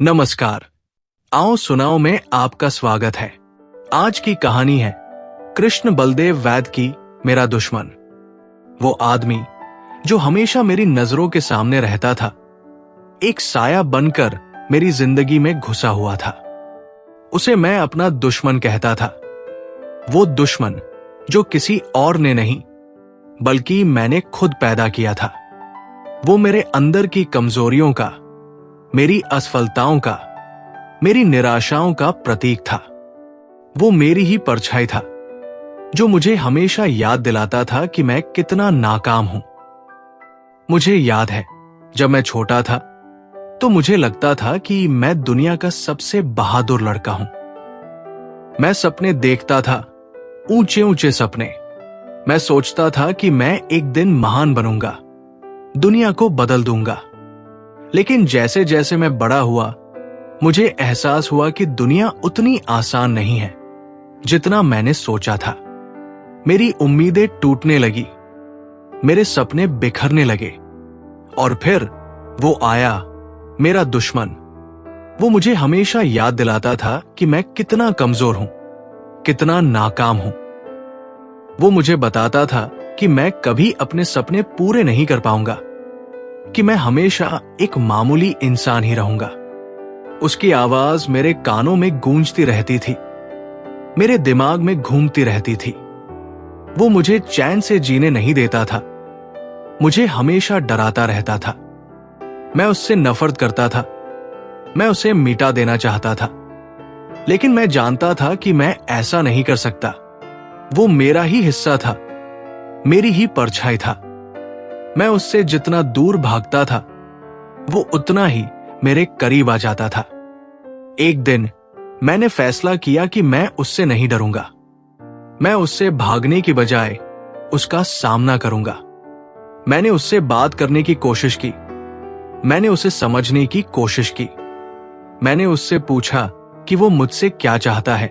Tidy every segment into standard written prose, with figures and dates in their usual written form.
नमस्कार। आओ सुनाओ में आपका स्वागत है। आज की कहानी है कृष्ण बलदेव वैद्य की मेरा दुश्मन। वो आदमी जो हमेशा मेरी नजरों के सामने रहता था, एक साया बनकर मेरी जिंदगी में घुसा हुआ था। उसे मैं अपना दुश्मन कहता था। वो दुश्मन जो किसी और ने नहीं बल्कि मैंने खुद पैदा किया था। वो मेरे अंदर की कमजोरियों का, मेरी असफलताओं का, मेरी निराशाओं का प्रतीक था। वो मेरी ही परछाई था जो मुझे हमेशा याद दिलाता था कि मैं कितना नाकाम हूं। मुझे याद है जब मैं छोटा था तो मुझे लगता था कि मैं दुनिया का सबसे बहादुर लड़का हूं। मैं सपने देखता था, ऊंचे ऊंचे सपने। मैं सोचता था कि मैं एक दिन महान बनूंगा, दुनिया को बदल दूंगा। लेकिन जैसे जैसे मैं बड़ा हुआ, मुझे एहसास हुआ कि दुनिया उतनी आसान नहीं है जितना मैंने सोचा था। मेरी उम्मीदें टूटने लगी, मेरे सपने बिखरने लगे। और फिर वो आया, मेरा दुश्मन। वो मुझे हमेशा याद दिलाता था कि मैं कितना कमजोर हूं, कितना नाकाम हूं। वो मुझे बताता था कि मैं कभी अपने सपने पूरे नहीं कर पाऊंगा, कि मैं हमेशा एक मामूली इंसान ही रहूंगा। उसकी आवाज मेरे कानों में गूंजती रहती थी, मेरे दिमाग में घूमती रहती थी। वो मुझे चैन से जीने नहीं देता था, मुझे हमेशा डराता रहता था। मैं उससे नफरत करता था, मैं उसे मिटा देना चाहता था। लेकिन मैं जानता था कि मैं ऐसा नहीं कर सकता। वो मेरा ही हिस्सा था, मेरी ही परछाई था। मैं उससे जितना दूर भागता था, वो उतना ही मेरे करीब आ जाता था। एक दिन मैंने फैसला किया कि मैं उससे नहीं डरूंगा। मैं उससे भागने की बजाय उसका सामना करूंगा। मैंने उससे बात करने की कोशिश की, मैंने उसे समझने की कोशिश की। मैंने उससे पूछा कि वो मुझसे क्या चाहता है,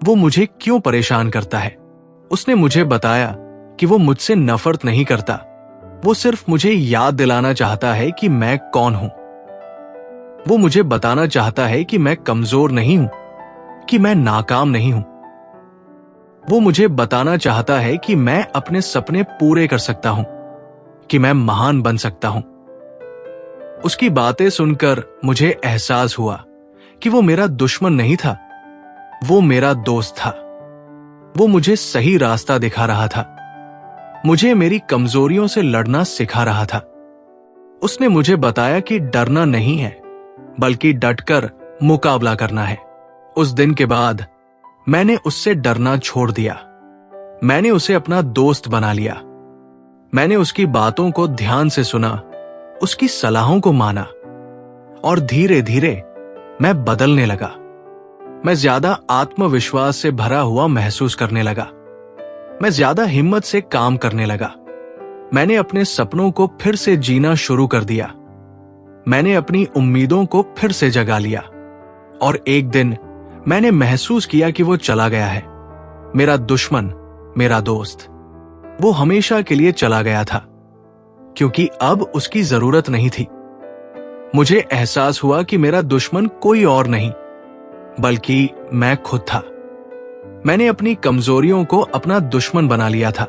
वो मुझे क्यों परेशान करता है। उसने मुझे बताया कि वो मुझसे नफरत नहीं करता, वो सिर्फ मुझे याद दिलाना चाहता है कि मैं कौन हूं। वो मुझे बताना चाहता है कि मैं कमजोर नहीं हूं, कि मैं नाकाम नहीं हूं। वो मुझे बताना चाहता है कि मैं अपने सपने पूरे कर सकता हूं, कि मैं महान बन सकता हूं। उसकी बातें सुनकर मुझे एहसास हुआ कि वो मेरा दुश्मन नहीं था, वो मेरा दोस्त था। वो मुझे सही रास्ता दिखा रहा था, मुझे मेरी कमजोरियों से लड़ना सिखा रहा था। उसने मुझे बताया कि डरना नहीं है, बल्कि डटकर मुकाबला करना है। उस दिन के बाद मैंने उससे डरना छोड़ दिया। मैंने उसे अपना दोस्त बना लिया। मैंने उसकी बातों को ध्यान से सुना, उसकी सलाहों को माना। और धीरे धीरे मैं बदलने लगा। मैं ज्यादा आत्मविश्वास से भरा हुआ महसूस करने लगा। मैं ज्यादा हिम्मत से काम करने लगा। मैंने अपने सपनों को फिर से जीना शुरू कर दिया। मैंने अपनी उम्मीदों को फिर से जगा लिया। और एक दिन मैंने महसूस किया कि वो चला गया है, मेरा दुश्मन, मेरा दोस्त। वो हमेशा के लिए चला गया था, क्योंकि अब उसकी जरूरत नहीं थी। मुझे एहसास हुआ कि मेरा दुश्मन कोई और नहीं बल्कि मैं खुद था। मैंने अपनी कमजोरियों को अपना दुश्मन बना लिया था,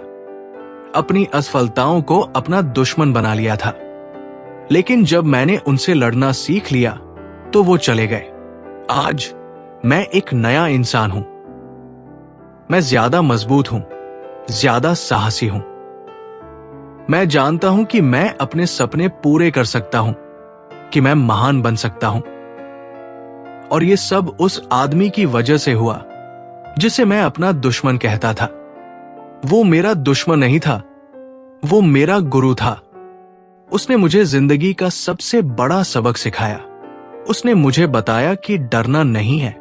अपनी असफलताओं को अपना दुश्मन बना लिया था। लेकिन जब मैंने उनसे लड़ना सीख लिया तो वो चले गए। आज मैं एक नया इंसान हूं। मैं ज्यादा मजबूत हूं, ज्यादा साहसी हूं। मैं जानता हूं कि मैं अपने सपने पूरे कर सकता हूं, कि मैं महान बन सकता हूं। और ये सब उस आदमी की वजह से हुआ जिसे मैं अपना दुश्मन कहता था। वो मेरा दुश्मन नहीं था, वो मेरा गुरु था। उसने मुझे जिंदगी का सबसे बड़ा सबक सिखाया। उसने मुझे बताया कि डरना नहीं है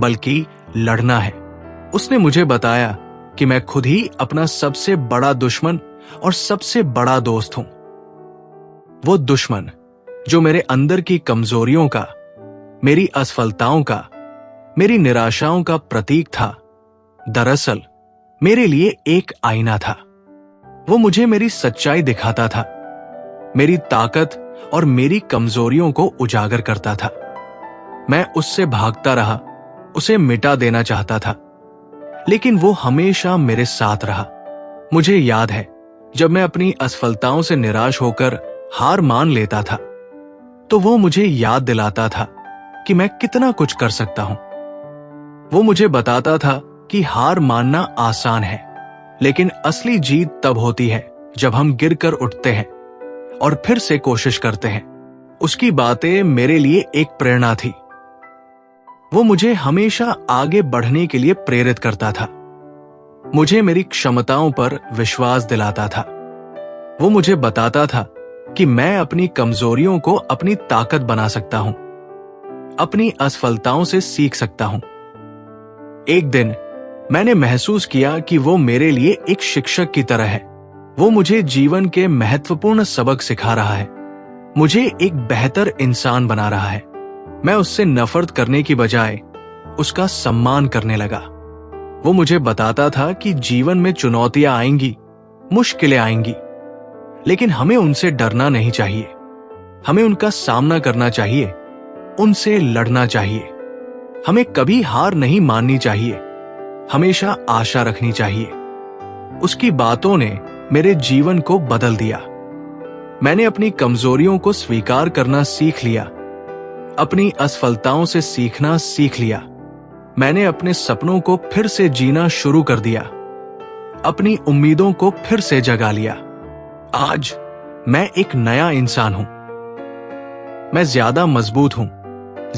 बल्कि लड़ना है। उसने मुझे बताया कि मैं खुद ही अपना सबसे बड़ा दुश्मन और सबसे बड़ा दोस्त हूं। वो दुश्मन जो मेरे अंदर की कमजोरियों का, मेरी असफलताओं का, मेरी निराशाओं का प्रतीक था, दरअसल मेरे लिए एक आईना था। वो मुझे मेरी सच्चाई दिखाता था, मेरी ताकत और मेरी कमजोरियों को उजागर करता था। मैं उससे भागता रहा, उसे मिटा देना चाहता था, लेकिन वो हमेशा मेरे साथ रहा। मुझे याद है जब मैं अपनी असफलताओं से निराश होकर हार मान लेता था, तो वो मुझे याद दिलाता था कि मैं कितना कुछ कर सकता हूं। वो मुझे बताता था कि हार मानना आसान है, लेकिन असली जीत तब होती है जब हम गिरकर उठते हैं और फिर से कोशिश करते हैं। उसकी बातें मेरे लिए एक प्रेरणा थी। वो मुझे हमेशा आगे बढ़ने के लिए प्रेरित करता था, मुझे मेरी क्षमताओं पर विश्वास दिलाता था। वो मुझे बताता था कि मैं अपनी कमजोरियों को अपनी ताकत बना सकता हूं, अपनी असफलताओं से सीख सकता हूं। एक दिन मैंने महसूस किया कि वो मेरे लिए एक शिक्षक की तरह है। वो मुझे जीवन के महत्वपूर्ण सबक सिखा रहा है, मुझे एक बेहतर इंसान बना रहा है। मैं उससे नफरत करने की बजाय उसका सम्मान करने लगा। वो मुझे बताता था कि जीवन में चुनौतियां आएंगी, मुश्किलें आएंगी, लेकिन हमें उनसे डरना नहीं चाहिए। हमें उनका सामना करना चाहिए, उनसे लड़ना चाहिए। हमें कभी हार नहीं माननी चाहिए, हमेशा आशा रखनी चाहिए। उसकी बातों ने मेरे जीवन को बदल दिया। मैंने अपनी कमजोरियों को स्वीकार करना सीख लिया, अपनी असफलताओं से सीखना सीख लिया। मैंने अपने सपनों को फिर से जीना शुरू कर दिया, अपनी उम्मीदों को फिर से जगा लिया। आज मैं एक नया इंसान हूं। मैं ज्यादा मजबूत हूं,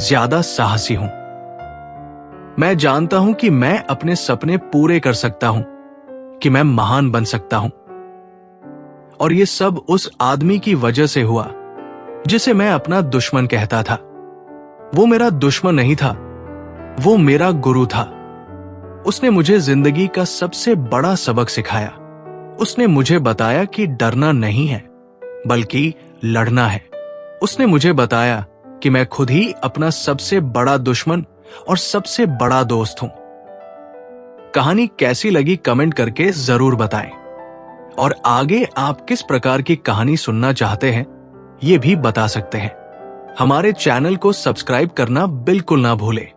ज्यादा साहसी हूं। मैं जानता हूं कि मैं अपने सपने पूरे कर सकता हूं, कि मैं महान बन सकता हूं। और ये सब उस आदमी की वजह से हुआ जिसे मैं अपना दुश्मन कहता था। वो मेरा दुश्मन नहीं था, वो मेरा गुरु था। उसने मुझे जिंदगी का सबसे बड़ा सबक सिखाया। उसने मुझे बताया कि डरना नहीं है, बल्कि लड़ना है। उसने मुझे बताया कि मैं खुद ही अपना सबसे बड़ा दुश्मन और सबसे बड़ा दोस्त हूं। कहानी कैसी लगी कमेंट करके जरूर बताएं। और आगे आप किस प्रकार की कहानी सुनना चाहते हैं ये भी बता सकते हैं। हमारे चैनल को सब्सक्राइब करना बिल्कुल ना भूलें।